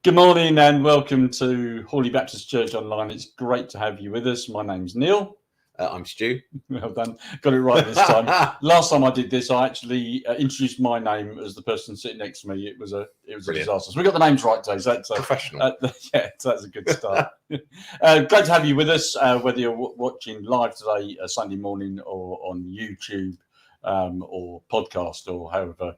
Good morning and welcome to Hawley Baptist Church Online. It's great to have you with us. My name's Neil. I'm Stu. Well done. Got it right this time. Last time I did this, I actually introduced my name as the person sitting next to me. It was a disaster. So we got the names right today. So that's professional. Yeah, so that's a good start. Great to have you with us, whether you're watching live today, Sunday morning, or on YouTube or podcast or however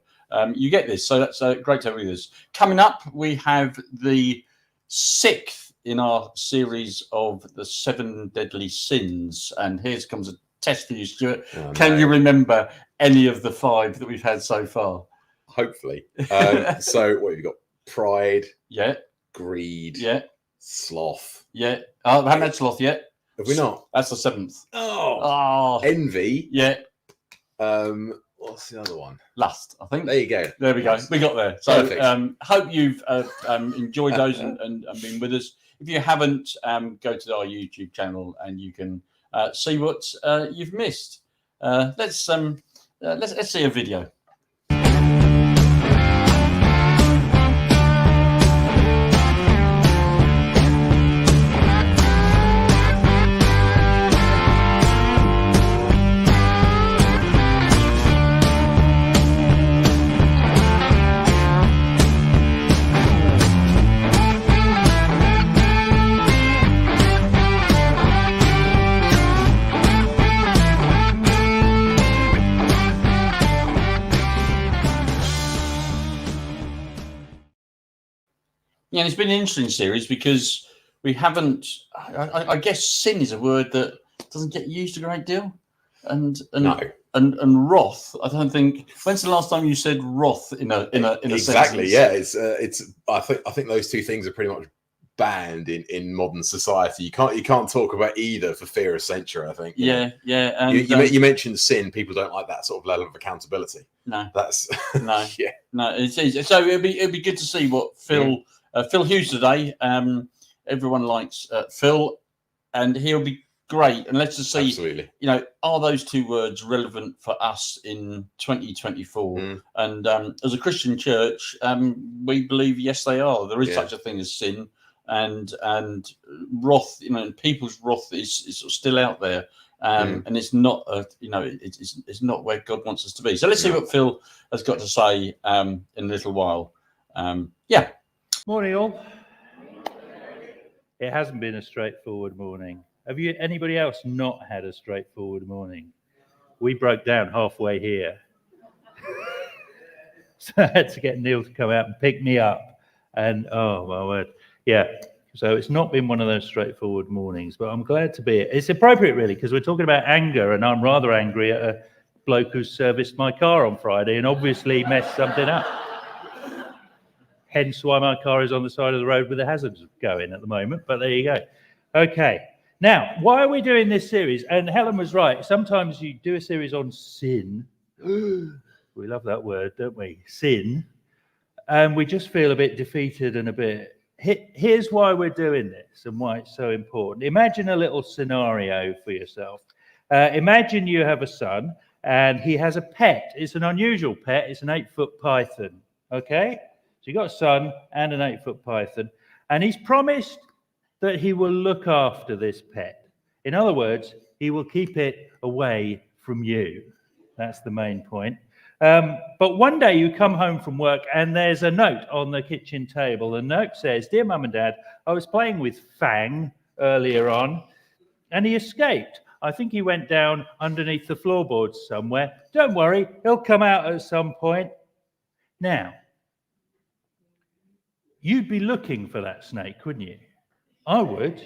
you get this. So that's great to have you with us. Coming up, we have the 6th in our series of the 7 deadly sins. And here comes a test for you, Stuart. Can you remember any of the 5 that we've had so far? Hopefully. So what have you got? Pride. Yeah. Greed. Yeah. Sloth. Yeah. I haven't had sloth yet. Have we not? That's the 7th. Oh. Envy. Yeah. What's the other one? Lust, I think. There you go. There we go. We got there. So hope you've enjoyed those and been with us. If you haven't, go to our YouTube channel and you can see what you've missed. Let's see a video. Yeah, and it's been an interesting series because we haven't. I guess sin is a word that doesn't get used a great deal, and wrath. I don't think. When's the last time you said wrath in a exactly? sentence? Yeah, it's. I think those two things are pretty much banned in modern society. You can't talk about either for fear of censure. I think. Yeah. And, you mentioned sin. People don't like that sort of level of accountability. No, that's no. Yeah, no. It's easy. So it'd be good to see what Phil. Phil Hughes today. Everyone likes Phil, and he'll be great. And let's just see, absolutely. Are those 2 words relevant for us in 2024? And as a Christian church, we believe yes, they are. There is such a thing as sin, and wrath. People's wrath is sort of still out there, and it's not. It's not where God wants us to be. So let's see what Phil has got to say in a little while. Morning, all. It hasn't been a straightforward morning. Have anybody else not had a straightforward morning? We broke down halfway here. So I had to get Neil to come out and pick me up. And oh my word. Yeah. So it's not been one of those straightforward mornings, but I'm glad to be here. It's appropriate really, because we're talking about anger, and I'm rather angry at a bloke who serviced my car on Friday and obviously messed something up. Hence why my car is on the side of the road with the hazards going at the moment. But there you go. Okay. Now, why are we doing this series? And Helen was right. Sometimes you do a series on sin. We love that word, don't we? Sin. And we just feel a bit defeated and a bit... Here's why we're doing this and why it's so important. Imagine a little scenario for yourself. Imagine you have a son and he has a pet. It's an unusual pet. It's an 8-foot python. Okay? So you've got a son and an 8-foot python, and he's promised that he will look after this pet. In other words, he will keep it away from you. That's the main point. But one day you come home from work and there's a note on the kitchen table. The note says, "Dear Mum and Dad, I was playing with Fang earlier on and he escaped. I think he went down underneath the floorboards somewhere. Don't worry, he'll come out at some point." Now, you'd be looking for that snake, wouldn't you? I would.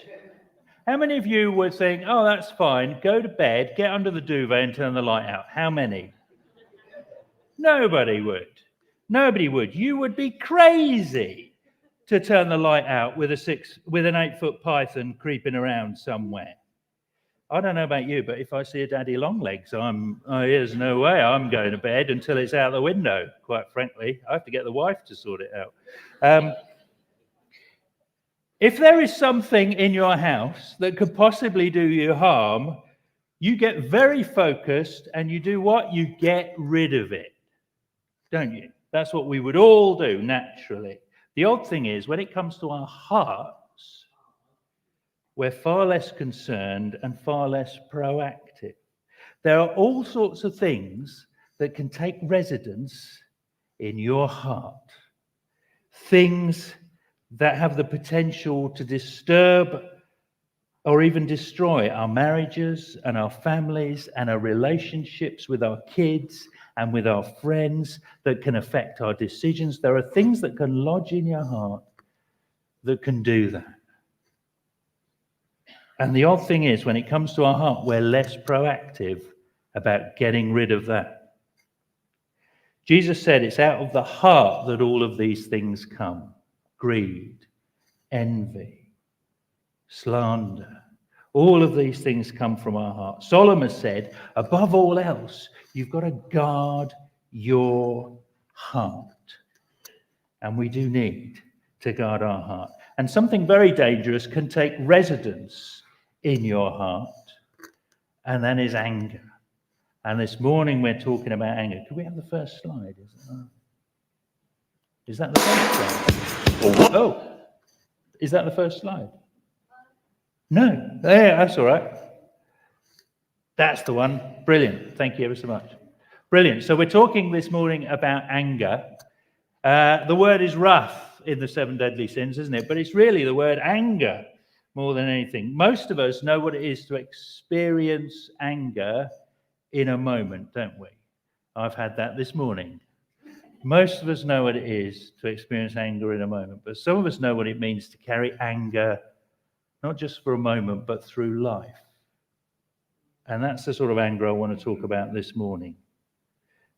How many of you would think, oh, that's fine, go to bed, get under the duvet and turn the light out? How many? Nobody would. Nobody would. You would be crazy to turn the light out with an 8-foot python creeping around somewhere. I don't know about you, but if I see a daddy long legs, there's no way I'm going to bed until it's out the window, quite frankly. I have to get the wife to sort it out. If there is something in your house that could possibly do you harm, you get very focused and you do what? You get rid of it, don't you? That's what we would all do naturally. The odd thing is, when it comes to our hearts, we're far less concerned and far less proactive. There are all sorts of things that can take residence in your heart. Things that have the potential to disturb or even destroy our marriages and our families and our relationships with our kids and with our friends, that can affect our decisions. There are things that can lodge in your heart that can do that. And the odd thing is, when it comes to our heart, we're less proactive about getting rid of that. Jesus said it's out of the heart that all of these things come: greed, envy, slander. All of these things come from our heart. Solomon said, above all else, you've got to guard your heart. And we do need to guard our heart. And something very dangerous can take residence in your heart, and that is anger. And this morning we're talking about anger. Could we have the first slide? Is that the first slide? Oh, is that the first slide? No. Yeah, that's all right. That's the one. Brilliant. Thank you ever so much. Brilliant. So we're talking this morning about anger. The word is wrath in the 7 deadly sins, isn't it? But it's really the word anger more than anything. Most of us know what it is to experience anger in a moment, don't we? I've had that this morning. Most of us know what it is to experience anger in a moment, but some of us know what it means to carry anger, not just for a moment, but through life. And that's the sort of anger I want to talk about this morning.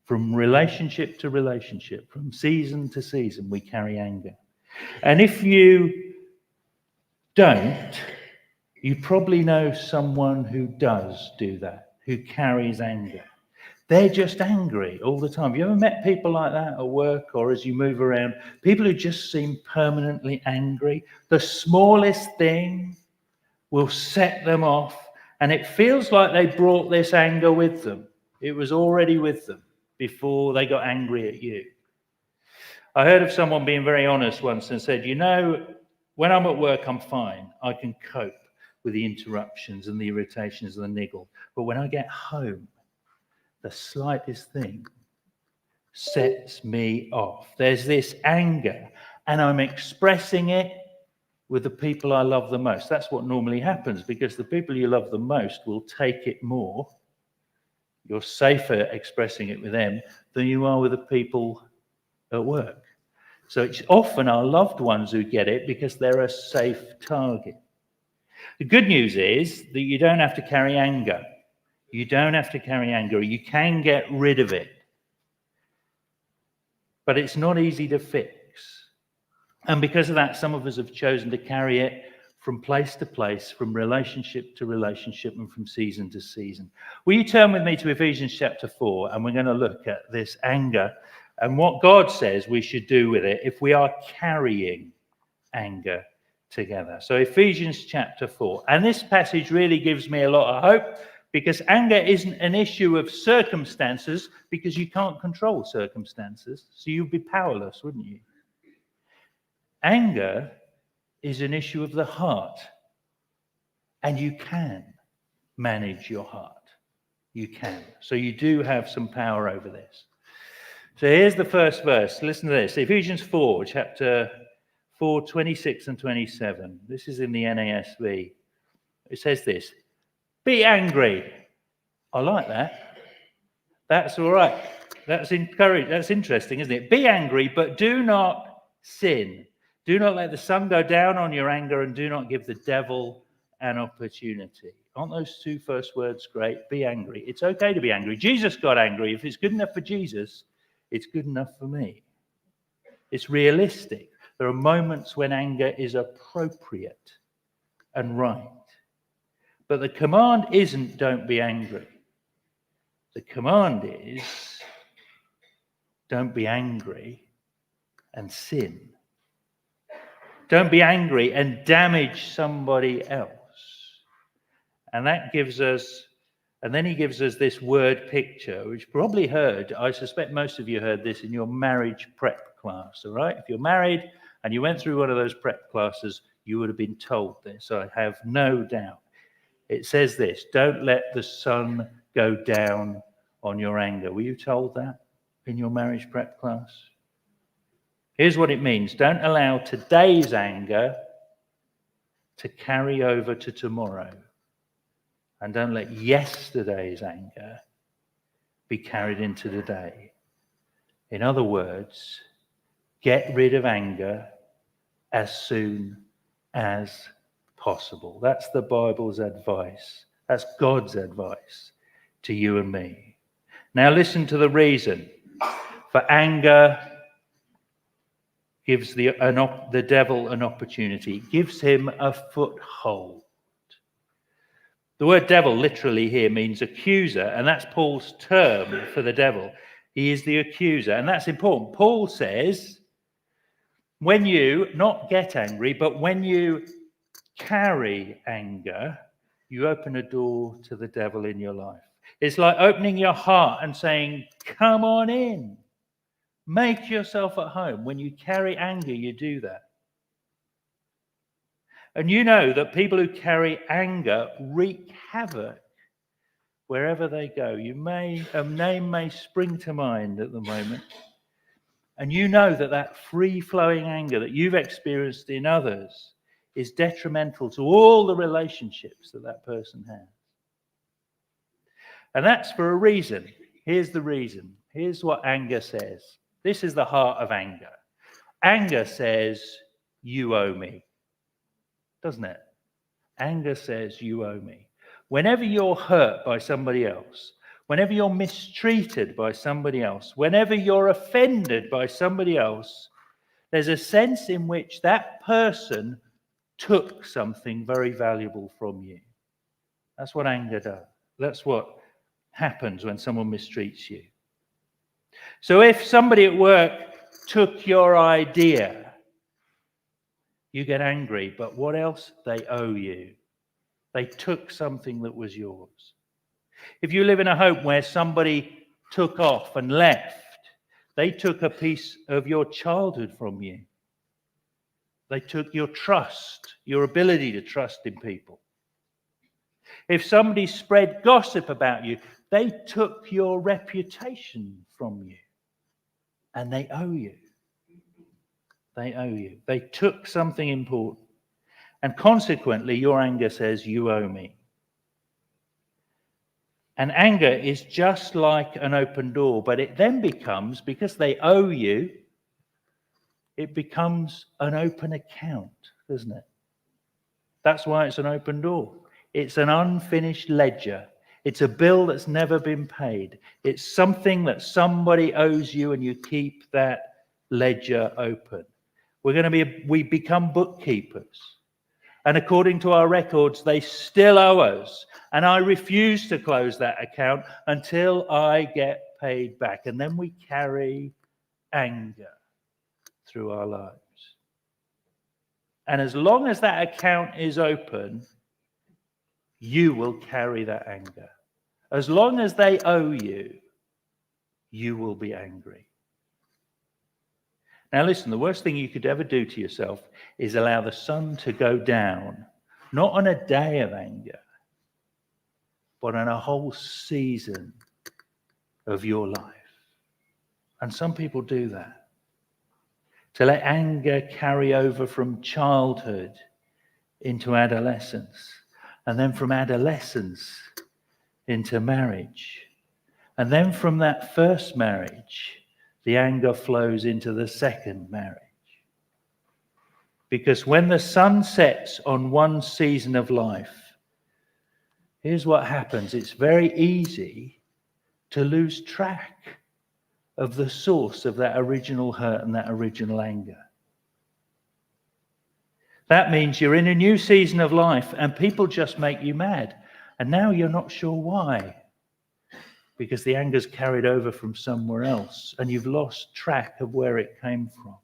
From relationship to relationship, from season to season, we carry anger. And if you don't, you probably know someone who does do that, who carries anger. They're just angry all the time. Have you ever met people like that at work or as you move around? People who just seem permanently angry. The smallest thing will set them off, and it feels like they brought this anger with them. It was already with them before they got angry at you. I heard of someone being very honest once and said, you know, when I'm at work, I'm fine. I can cope with the interruptions and the irritations and the niggle. But when I get home, the slightest thing sets me off. There's this anger, and I'm expressing it with the people I love the most. That's what normally happens, because the people you love the most will take it more. You're safer expressing it with them than you are with the people at work. So it's often our loved ones who get it because they're a safe target. The good news is that you don't have to carry anger. You don't have to carry anger. You can get rid of it. But it's not easy to fix. And because of that, some of us have chosen to carry it from place to place, from relationship to relationship, and from season to season. Will you turn with me to Ephesians chapter 4, and we're going to look at this anger and what God says we should do with it if we are carrying anger together. So Ephesians chapter 4. And this passage really gives me a lot of hope, because anger isn't an issue of circumstances, because you can't control circumstances. So you'd be powerless, wouldn't you? Anger is an issue of the heart, and you can manage your heart. You can. So you do have some power over this. So here's the first verse. Listen to this. Ephesians 4, chapter 4, 26 and 27. This is in the NASB. It says this: be angry. I like that. That's all right. That's encouraging. That's interesting, isn't it? Be angry, but do not sin. Do not let the sun go down on your anger, and do not give the devil an opportunity. Aren't those two first words great? Be angry. It's okay to be angry. Jesus got angry. If it's good enough for Jesus, it's good enough for me. It's realistic. There are moments when anger is appropriate and right. But the command isn't don't be angry. The command is don't be angry and sin. Don't be angry and damage somebody else. And that gives us, and then he gives us this word picture, which you probably heard. I suspect most of you heard this in your marriage prep class, all right? If you're married, and you went through one of those prep classes, you would have been told this, I have no doubt. It says this: don't let the sun go down on your anger. Were you told that in your marriage prep class? Here's what it means: don't allow today's anger to carry over to tomorrow, and don't let yesterday's anger be carried into today. In other words, get rid of anger as soon as possible. That's the Bible's advice. That's God's advice to you and me. Now listen to the reason. For anger gives the devil an opportunity. It gives him a foothold. The word devil literally here means accuser, and that's Paul's term for the devil. He is the accuser, and that's important. Paul says, when you not get angry, but when you carry anger, you open a door to the devil in your life. It's like opening your heart and saying, come on in. Make yourself at home. When you carry anger, you do that. And you know that people who carry anger wreak havoc wherever they go. A name may spring to mind at the moment. And you know that free-flowing anger that you've experienced in others is detrimental to all the relationships that person has. And that's for a reason. Here's the reason. Here's what anger says. This is the heart of anger. Anger says, you owe me. Doesn't it? Anger says, you owe me. Whenever you're hurt by somebody else, whenever you're mistreated by somebody else, whenever you're offended by somebody else, there's a sense in which that person took something very valuable from you. That's what anger does. That's what happens when someone mistreats you. So if somebody at work took your idea, you get angry, but what else? They owe you. They took something that was yours. If you live in a home where somebody took off and left, they took a piece of your childhood from you. They took your trust, your ability to trust in people. If somebody spread gossip about you, they took your reputation from you. And they owe you. They owe you. They took something important. And consequently, your anger says, you owe me. And anger is just like an open door, but it then becomes, because they owe you, it becomes an open account, doesn't it? That's why it's an open door. It's an unfinished ledger. It's a bill that's never been paid. It's something that somebody owes you, and you keep that ledger open. We become bookkeepers. And according to our records, they still owe us. And I refuse to close that account until I get paid back. And then we carry anger through our lives. And as long as that account is open, you will carry that anger. As long as they owe you, you will be angry. Now listen, the worst thing you could ever do to yourself is allow the sun to go down, not on a day of anger, but on a whole season of your life. And some people do that. To let anger carry over from childhood into adolescence, and then from adolescence into marriage. And then from that first marriage, the anger flows into the second marriage. Because when the sun sets on one season of life, here's what happens. It's very easy to lose track of the source of that original hurt and that original anger. That means you're in a new season of life and people just make you mad. And now you're not sure why. Because the anger's carried over from somewhere else and you've lost track of where it came from.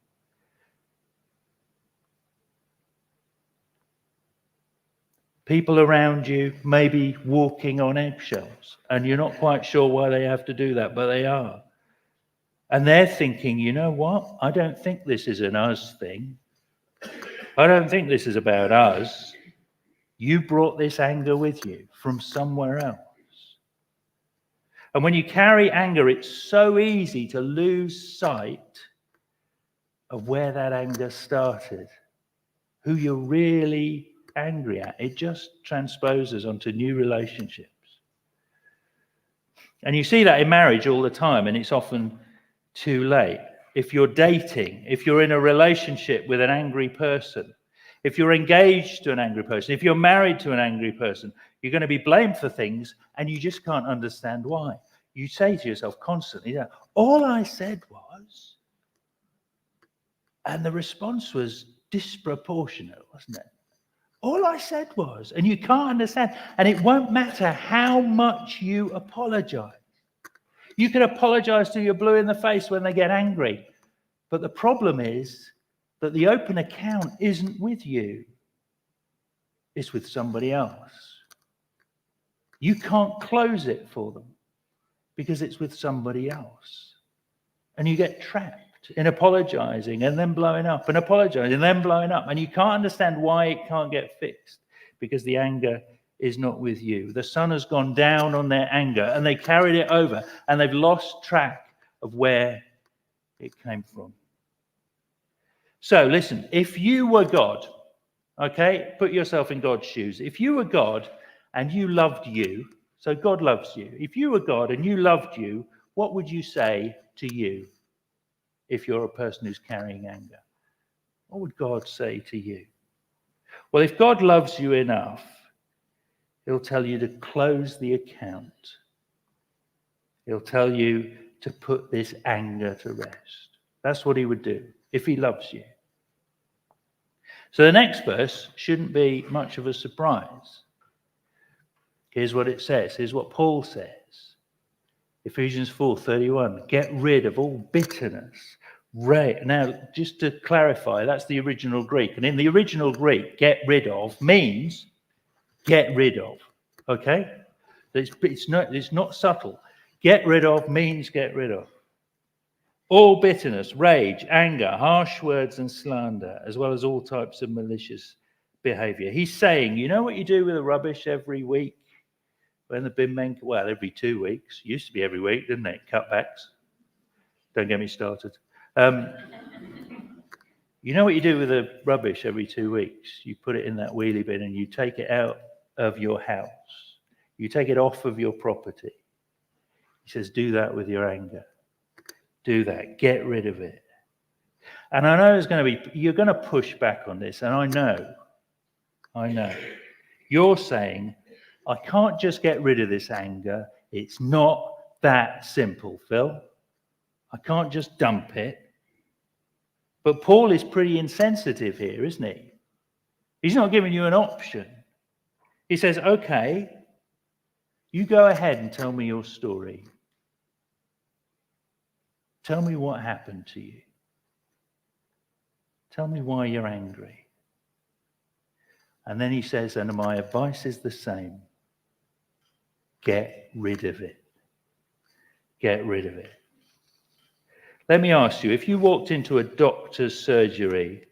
People around you may be walking on eggshells and you're not quite sure why they have to do that, but they are. And they're thinking, you know what? I don't think this is an us thing. I don't think this is about us. You brought this anger with you from somewhere else. And when you carry anger, it's so easy to lose sight of where that anger started, who you're really angry at. It just transposes onto new relationships. And you see that in marriage all the time, and it's often too late. If you're dating, if you're in a relationship with an angry person, if you're engaged to an angry person, if you're married to an angry person, you're going to be blamed for things and you just can't understand why. You say to yourself constantly, all I said was, and the response was disproportionate, wasn't it? All I said was, and you can't understand. And it won't matter how much you apologize. You can apologize till you're blue in the face when they get angry. But the problem is that the open account isn't with you. It's with somebody else. You can't close it for them because it's with somebody else. And you get trapped in apologizing and then blowing up and apologizing and then blowing up. And you can't understand why it can't get fixed because the anger is not with you. The sun has gone down on their anger and they carried it over and they've lost track of where it came from. So listen, if you were God, okay, put yourself in God's shoes. If you were God and you loved you, so God loves you. If you were God and you loved you, what would you say to you if you're a person who's carrying anger? What would God say to you? Well, if God loves you enough, he'll tell you to close the account. He'll tell you to put this anger to rest. That's what he would do if he loves you. So the next verse shouldn't be much of a surprise. Here's what it says. Here's what Paul says. Ephesians 4:31. Get rid of all bitterness. Now, just to clarify, that's the original Greek. And in the original Greek, get rid of means get rid of. Okay? It's not subtle. Get rid of means get rid of. All bitterness, rage, anger, harsh words and slander, as well as all types of malicious behavior. He's saying, you know what you do with the rubbish every week? When the bin men, well, every 2 weeks. Used to be every week, didn't it? Cutbacks. Don't get me started. You know what you do with the rubbish every 2 weeks? You put it in that wheelie bin and you take it out of your house. You take it off of your property. He says, do that with your anger. Do that. Get rid of it. And I know you're going to push back on this. And I know. You're saying, I can't just get rid of this anger. It's not that simple, Phil. I can't just dump it. But Paul is pretty insensitive here, isn't he? He's not giving you an option. He says, okay, you go ahead and tell me your story. Tell me what happened to you. Tell me why you're angry. And then he says, and my advice is the same. Get rid of it. Get rid of it. Let me ask you, if you walked into a doctor's surgery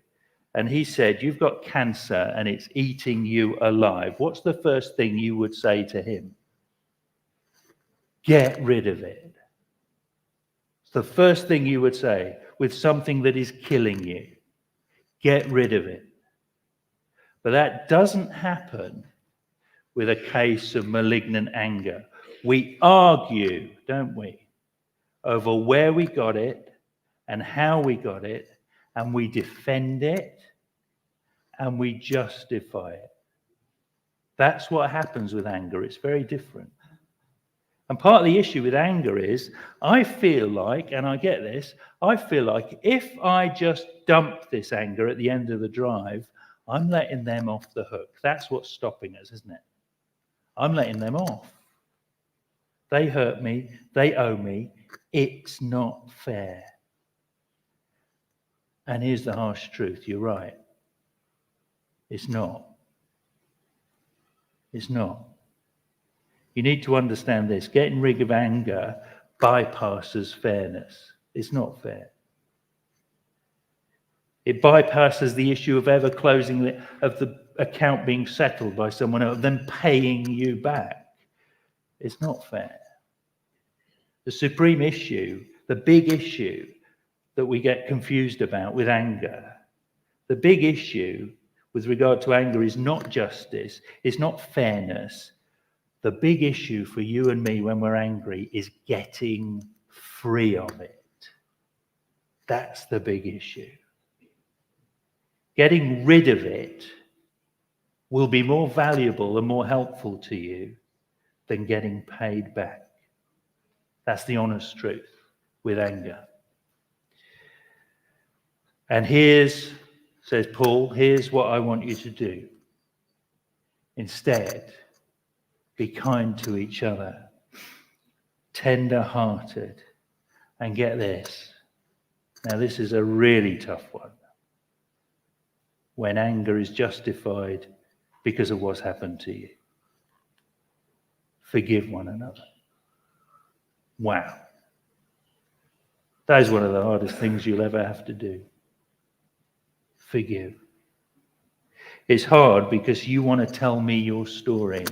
and he said, you've got cancer and it's eating you alive, what's the first thing you would say to him? Get rid of it. It's the first thing you would say with something that is killing you. Get rid of it. But that doesn't happen with a case of malignant anger. We argue, don't we, over where we got it and how we got it, and we defend it and we justify it. That's what happens with anger. It's very different. And part of the issue with anger is, I feel like, and I get this, I feel like if I just dump this anger at the end of the drive, I'm letting them off the hook. That's what's stopping us, isn't it? I'm letting them off. They hurt me. They owe me. It's not fair. And here's the harsh truth. You're right. It's not. It's not. You need to understand this. Getting rid of anger bypasses fairness. It's not fair. It bypasses the issue of ever closing of the account being settled by someone else, then paying you back. It's not fair. The supreme issue, the big issue that we get confused about with anger, the big issue with regard to anger is not justice, it's not fairness. The big issue for you and me when we're angry is getting free of it. That's the big issue. Getting rid of it will be more valuable and more helpful to you than getting paid back. That's the honest truth with anger. And here's, says Paul, here's what I want you to do. Instead, be kind to each other, tender-hearted, and get this. Now, this is a really tough one. When anger is justified because of what's happened to you. Forgive one another. Wow. That is one of the hardest things you'll ever have to do. Forgive. It's hard because you want to tell me your story.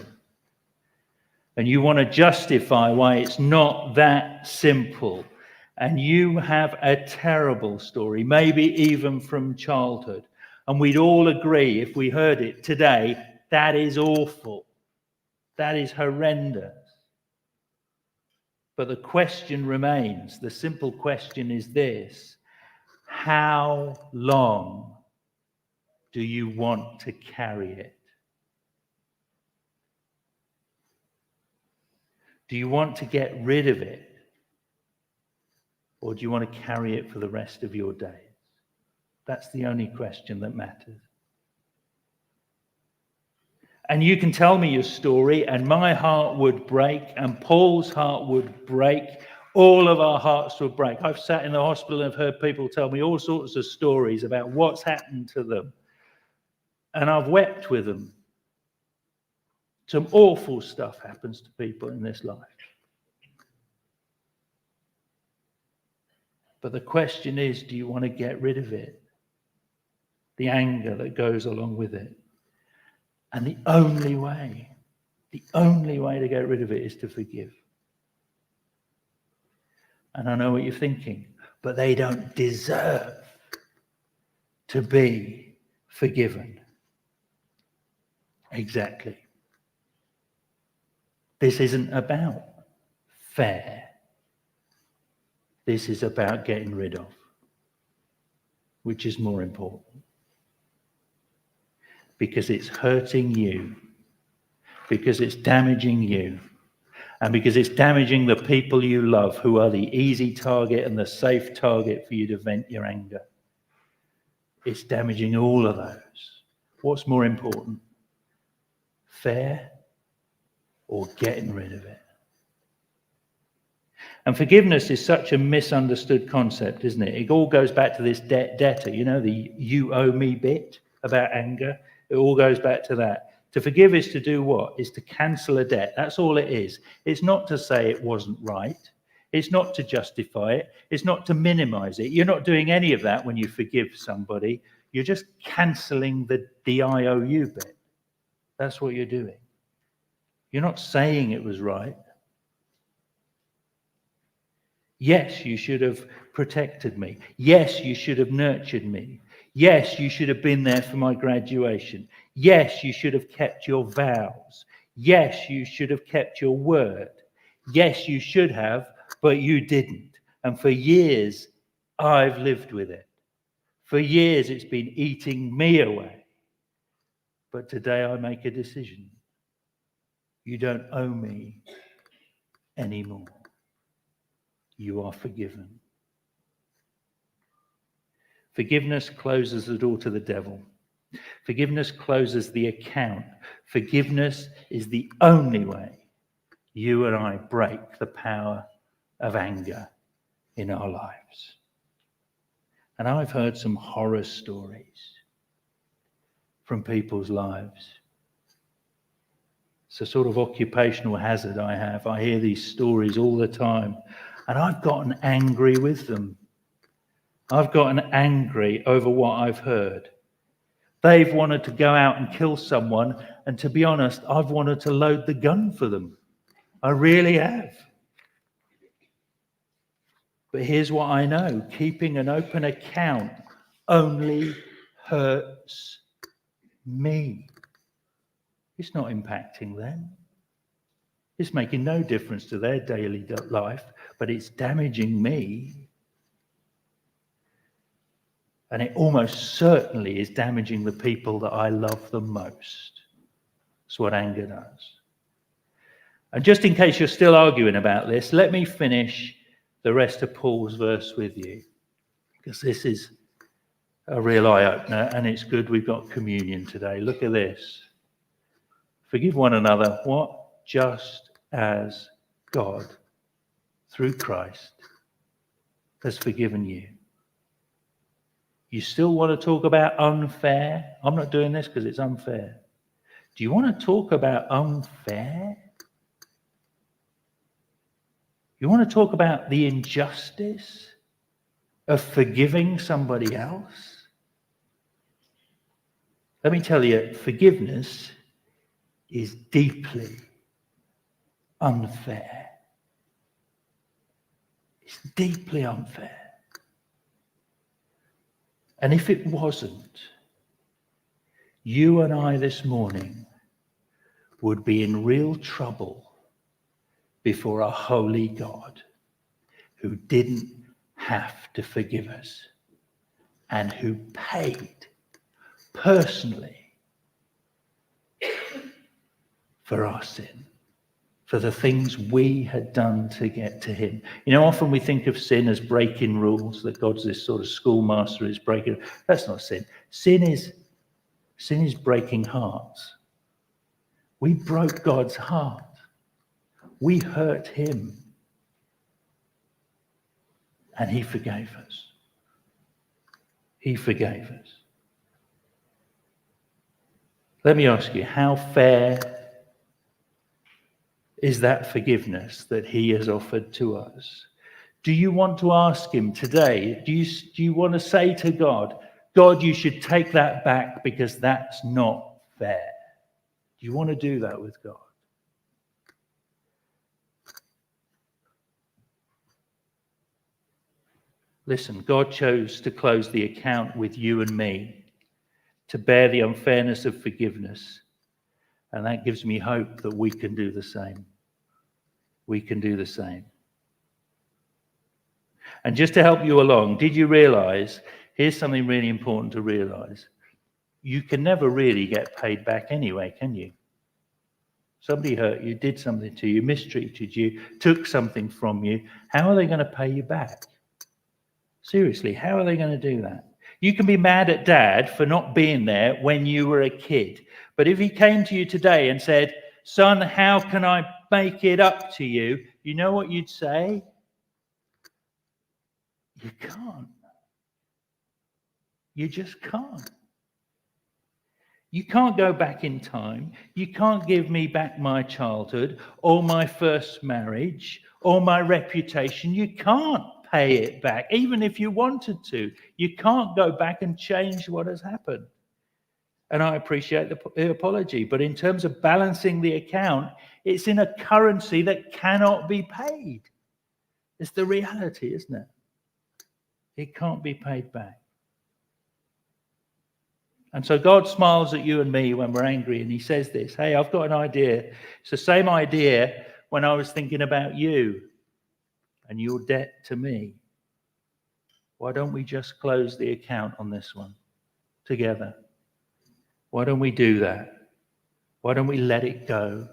And you want to justify why it's not that simple. And you have a terrible story, maybe even from childhood. And we'd all agree, if we heard it today, that is awful. That is horrendous. But the question remains, the simple question is this: how long do you want to carry it? Do you want to get rid of it? Or do you want to carry it for the rest of your days? That's the only question that matters. And you can tell me your story, and my heart would break, and Paul's heart would break. All of our hearts would break. I've sat in the hospital and heard people tell me all sorts of stories about what's happened to them. And I've wept with them. Some awful stuff happens to people in this life. But the question is, do you want to get rid of it? The anger that goes along with it. And the only way to get rid of it is to forgive. And I know what you're thinking, but they don't deserve to be forgiven. Exactly. This isn't about fair. This is about getting rid of, which is more important. Because it's hurting you, because it's damaging you, and because it's damaging the people you love, who are the easy target and the safe target for you to vent your anger. It's damaging all of those. What's more important? Fair or getting rid of it? And forgiveness is such a misunderstood concept, isn't it? It all goes back to this debtor, you know, the you owe me bit about anger. It all goes back to that. To forgive is to do what? Is to cancel a debt. That's all it is. It's not to say it wasn't right. It's not to justify it. It's not to minimize it. You're not doing any of that when you forgive somebody. You're just canceling the IOU bit. That's what you're doing. You're not saying it was right. Yes, you should have protected me. Yes, you should have nurtured me. Yes, you should have been there for my graduation. Yes, you should have kept your vows. Yes, you should have kept your word. Yes, you should have, but you didn't. And for years, I've lived with it. For years, it's been eating me away. But today I make a decision. You don't owe me anymore. You are forgiven. Forgiveness closes the door to the devil. Forgiveness closes the account. Forgiveness is the only way you and I break the power of anger in our lives. And I've heard some horror stories from people's lives. It's a sort of occupational hazard I have. I hear these stories all the time, and I've gotten angry with them. I've gotten angry over what I've heard. They've wanted to go out and kill someone, and to be honest, I've wanted to load the gun for them. I really have. But here's what I know. Keeping an open account only hurts me. It's not impacting them. It's making no difference to their daily life, but it's damaging me. And it almost certainly is damaging the people that I love the most. That's what anger does. And just in case you're still arguing about this, let me finish the rest of Paul's verse with you, because this is a real eye-opener, and it's good we've got communion today. Look at this. Forgive one another, what? Just as God, through Christ, has forgiven you. You still want to talk about unfair? I'm not doing this because it's unfair. Do you want to talk about unfair? You want to talk about the injustice of forgiving somebody else? Let me tell you, forgiveness is deeply unfair. It's deeply unfair. And if it wasn't, you and I this morning would be in real trouble before a holy God who didn't have to forgive us and who paid personally for our sin, for the things we had done to get to him. You know, often we think of sin as breaking rules, that God's this sort of schoolmaster who's breaking. That's not sin. Sin is breaking hearts. We broke God's heart. We hurt him. And he forgave us. He forgave us. Let me ask you, how fair is that forgiveness that he has offered to us? Do you want to ask him today? Do you want to say to God, God, you should take that back because that's not fair? Do you want to do that with God? Listen, God chose to close the account with you and me, to bear the unfairness of forgiveness. And that gives me hope that we can do the same. We can do the same. And just to help you along, did you realize, here's something really important to realize. You can never really get paid back anyway, can you? Somebody hurt you, did something to you, mistreated you, took something from you. How are they going to pay you back? Seriously, how are they going to do that? You can be mad at Dad for not being there when you were a kid. But if he came to you today and said, son, how can I make it up to you? You know what you'd say? You can't. You just can't. You can't go back in time. You can't give me back my childhood or my first marriage or my reputation. You can't pay it back, even if you wanted to. You can't go back and change what has happened. And I appreciate the apology, but in terms of balancing the account, it's in a currency that cannot be paid. It's the reality, isn't it? It can't be paid back. And so God smiles at you and me when we're angry, and he says this, hey, I've got an idea. It's the same idea when I was thinking about you and your debt to me. Why don't we just close the account on this one together? Why don't we do that? Why don't we let it go?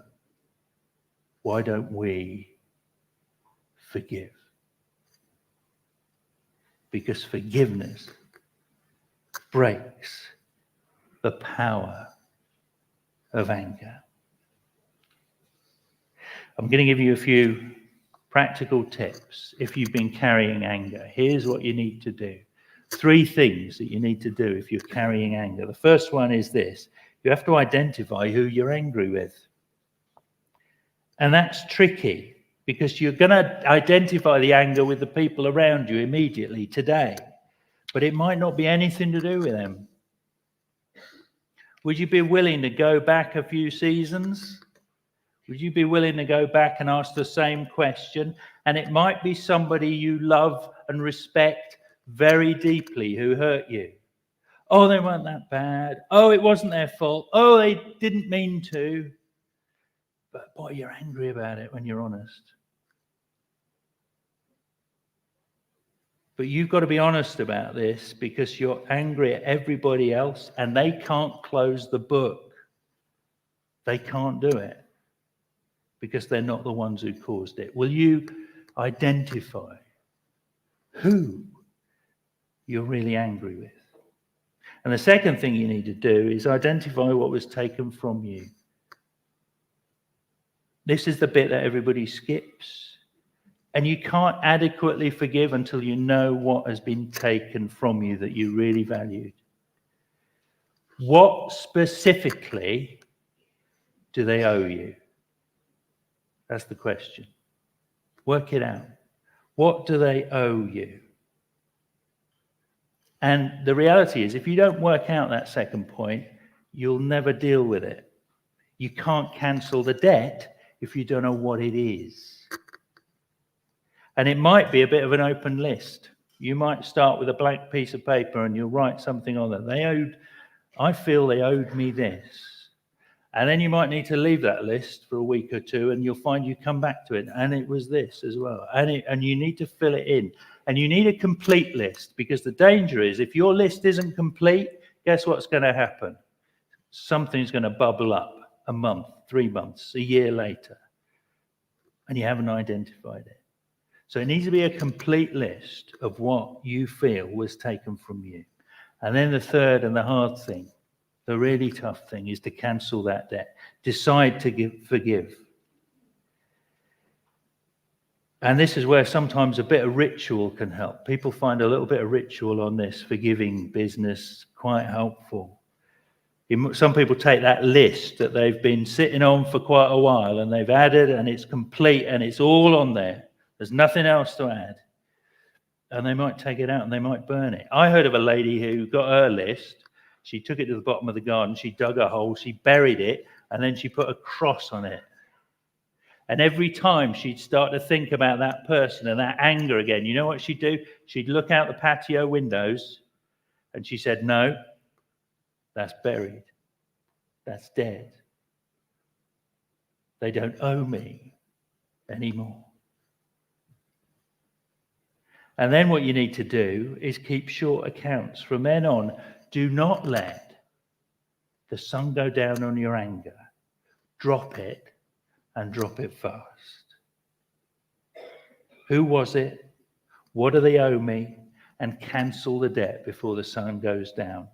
Why don't we forgive? Because forgiveness breaks the power of anger. I'm going to give you a few practical tips if you've been carrying anger. Here's what you need to do. 3 things that you need to do if you're carrying anger. The first one is this. You have to identify who you're angry with. And that's tricky because you're going to identify the anger with the people around you immediately today. but it might not be anything to do with them. Would you be willing to go back a few seasons? Would you be willing to go back and ask the same question? And it might be somebody you love and respect very deeply who hurt you. Oh, they weren't that bad. Oh, it wasn't their fault. Oh, they didn't mean to. But boy, you're angry about it when you're honest. But you've got to be honest about this because you're angry at everybody else and they can't close the book. They can't do it because they're not the ones who caused it. Will you identify who you're really angry with? And the second thing you need to do is identify what was taken from you. This is the bit that everybody skips. And you can't adequately forgive until you know what has been taken from you that you really valued. What specifically do they owe you? That's the question. Work it out. What do they owe you? And the reality is, if you don't work out that second point, you'll never deal with it. You can't cancel the debt if you don't know what it is. And it might be a bit of an open list. You might start with a blank piece of paper and you'll write something on it. I feel they owed me this. And then you might need to leave that list for a week or two and you'll find you come back to it. And it was this as well. And you need to fill it in. And you need a complete list because the danger is if your list isn't complete, guess what's going to happen? Something's going to bubble up a month, 3 months, a year later. And you haven't identified it. So it needs to be a complete list of what you feel was taken from you. And then the third and the hard thing, the really tough thing, is to cancel that debt. Decide to forgive. And this is where sometimes a bit of ritual can help. People find a little bit of ritual on this forgiving business quite helpful. Some people take that list that they've been sitting on for quite a while and they've added and it's complete and it's all on there. There's nothing else to add. And they might take it out and they might burn it. I heard of a lady who got her list. She took it to the bottom of the garden. She dug a hole. She buried it. And then she put a cross on it. And every time she'd start to think about that person and that anger again, you know what she'd do? She'd look out the patio windows and she said, no, that's buried. That's dead. They don't owe me anymore. And then what you need to do is keep short accounts. From then on, do not let the sun go down on your anger. Drop it and drop it fast. Who was it? What do they owe me? And cancel the debt before the sun goes down.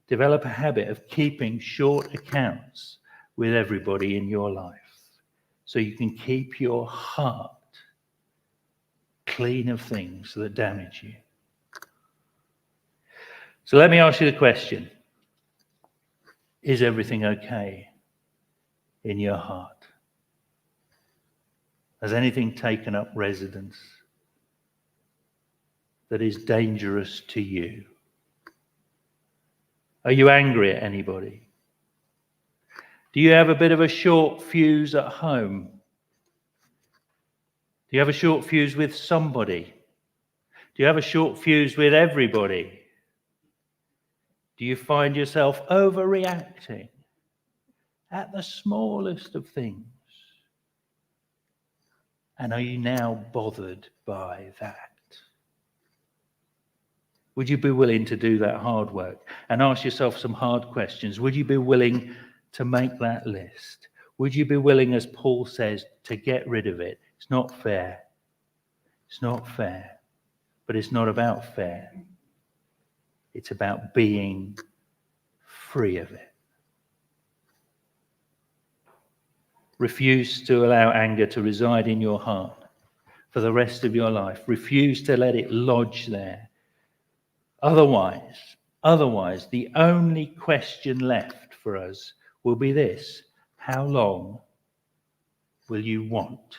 Develop a habit of keeping short accounts with everybody in your life so you can keep your heart clean of things that damage you. So let me ask you the question. Is everything okay in your heart? Has anything taken up residence that is dangerous to you? Are you angry at anybody? Do you have a bit of a short fuse at home? Do you have a short fuse with somebody? Do you have a short fuse with everybody? Do you find yourself overreacting at the smallest of things? And are you now bothered by that? Would you be willing to do that hard work and ask yourself some hard questions? Would you be willing to make that list? Would you be willing, as Paul says, to get rid of it? It's not fair. It's not fair. But it's not about fair. It's about being free of it. Refuse to allow anger to reside in your heart for the rest of your life. Refuse to let it lodge there. Otherwise, the only question left for us will be this: how long will you want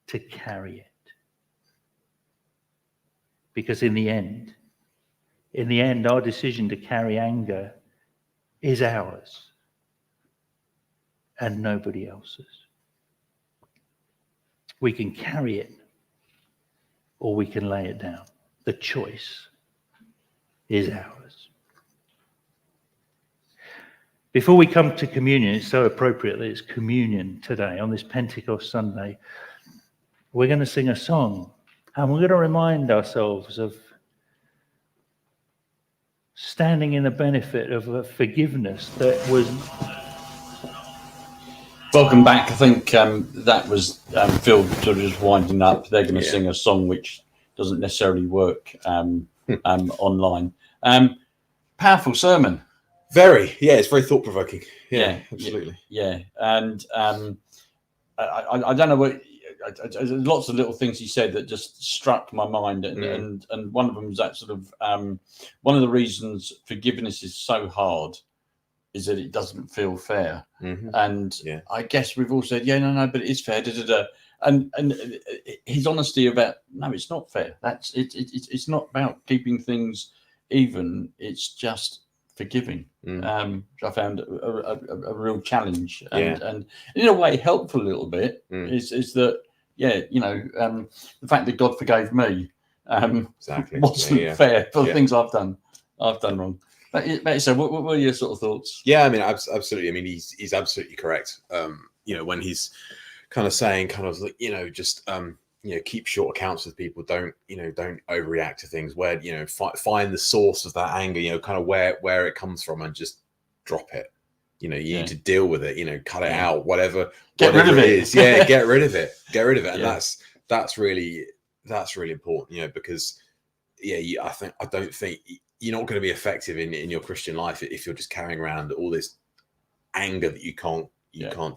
to carry it? Because in the end, in the end, our decision to carry anger is ours and nobody else's. We can carry it or we can lay it down. The choice is ours. Before we come to communion, it's so appropriate that it's communion today on this Pentecost Sunday. We're going to sing a song and we're going to remind ourselves of standing in the benefit of a forgiveness that was... Welcome back. I think that was Phil sort of just winding up. They're going to sing a song which doesn't necessarily work online. Powerful sermon. Very, it's very thought-provoking. Yeah, absolutely. Yeah, and I don't know what. Lots of little things he said that just struck my mind, and one of them was that sort of one of the reasons forgiveness is so hard is that it doesn't feel fair. And I guess we've all said, no, but it is fair. And his honesty about no, it's not fair. That's it. It's not about keeping things even. It's just forgiving. Which I found a real challenge, and in a way helpful a little bit. Is that the fact that God forgave me wasn't fair for the things I've done wrong. But so what are your sort of thoughts? Yeah, I mean, absolutely. I mean, he's absolutely correct. When he's kind of saying, just keep short accounts with people. Don't overreact to things. Where find the source of that anger. Kind of where it comes from, and just drop it. You need to deal with it. Cut it out. Whatever rid of it it is. Get rid of it. And that's really important. Because I don't think you're not going to be effective in your Christian life if you're just carrying around all this anger that you can't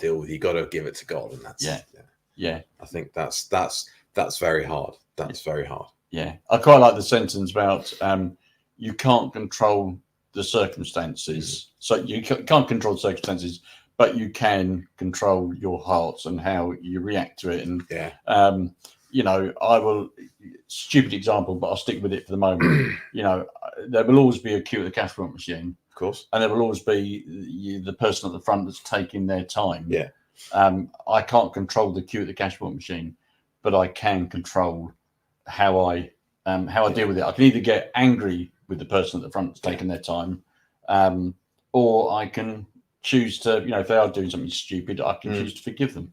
deal with. You got to give it to God, and that's I think that's very hard. That's very hard. Yeah, I quite like the sentence about you can't control the circumstances. So you can't control the circumstances, but you can control your hearts and how you react to it. And I will, stupid example, but I'll stick with it for the moment. There will always be a queue at the cash point machine, of course, and there will always be the person at the front that's taking their time. Yeah. I can't control the queue at the cash point machine, but I can control how I deal with it. I can either get angry with the person at the front that's taking their time, or I can choose to, if they are doing something stupid, I can choose to forgive them.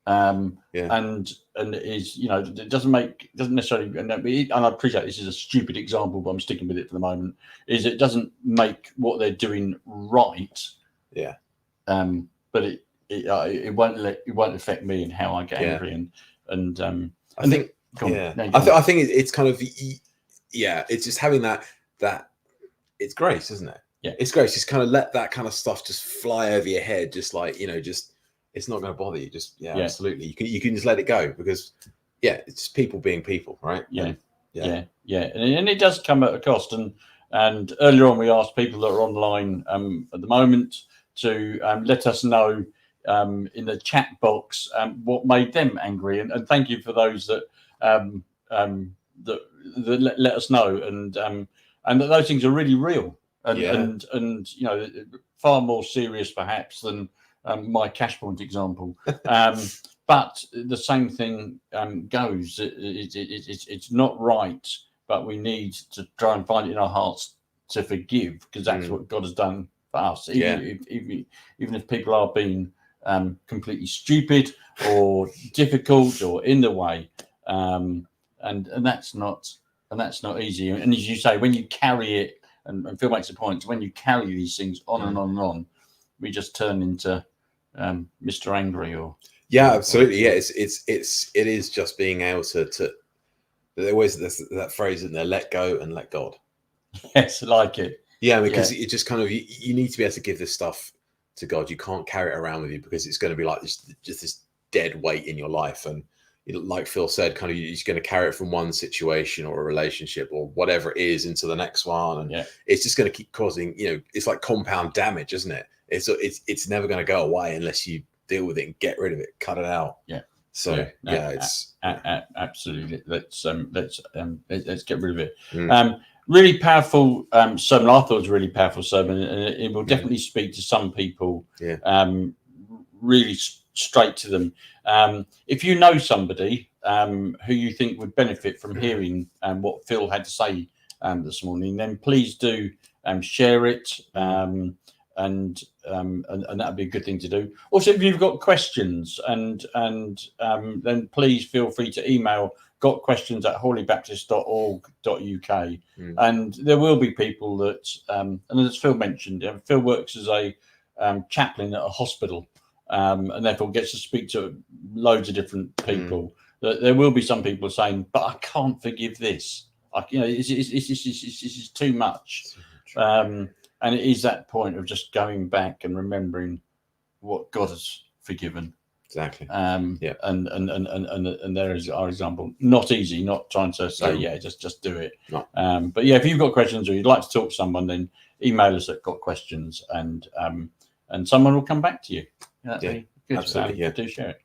And it is, it doesn't necessarily, and I appreciate this is a stupid example, but I'm sticking with it for the moment. Is it doesn't make what they're doing right. But it won't affect me and how I get angry I think it's kind of it's just having that it's grace, isn't it? Yeah, it's grace. Just kind of let that kind of stuff just fly over your head, just like just it's not going to bother you. Just absolutely, you can just let it go, because it's just people being people, right? And it does come at a cost. And earlier on we asked people that are online at the moment to let us know in the chat box what made them angry, and thank you for those that let us know, and that those things are really real and far more serious perhaps than my cash point example. But the same thing goes. It's not right, but we need to try and find it in our hearts to forgive, because that's what God has done for us. Even if people are being completely stupid or difficult or in the way, and that's not easy. And as you say, when you carry it, and Phil makes a point, when you carry these things on and on and on, we just turn into Mr. Angry or absolutely. It is just being able to there always that phrase in there, let go and let God. Yes, I like it. Because it just kind of you need to be able to give this stuff to God. You can't carry it around with you, because it's going to be like this dead weight in your life. And like Phil said, kind of you're just going to carry it from one situation or a relationship or whatever it is into the next one, and it's just going to keep causing, it's like compound damage, isn't it? It's never going to go away unless you deal with it and get rid of it, cut it out. It's absolutely. Let's get rid of it. really powerful sermon. I thought it was a really powerful sermon, and it will definitely speak to some people. Really straight to them. If you know somebody who you think would benefit from hearing what Phil had to say this morning, then please do share it, and that'd be a good thing to do. Also, if you've got questions, and then please feel free to email gotquestions@hollybaptist.org.uk, and there will be people that, and as Phil mentioned, Phil works as a chaplain at a hospital, and therefore gets to speak to loads of different people. There will be some people saying, "But I can't forgive this. This is too much." And it is that point of just going back and remembering what God has forgiven. Exactly. And there is our example. Not easy. Not trying to say, just do it. No. But if you've got questions or you'd like to talk to someone, then email us at gotquestions, and someone will come back to you. Yeah, good. absolutely. Do share it.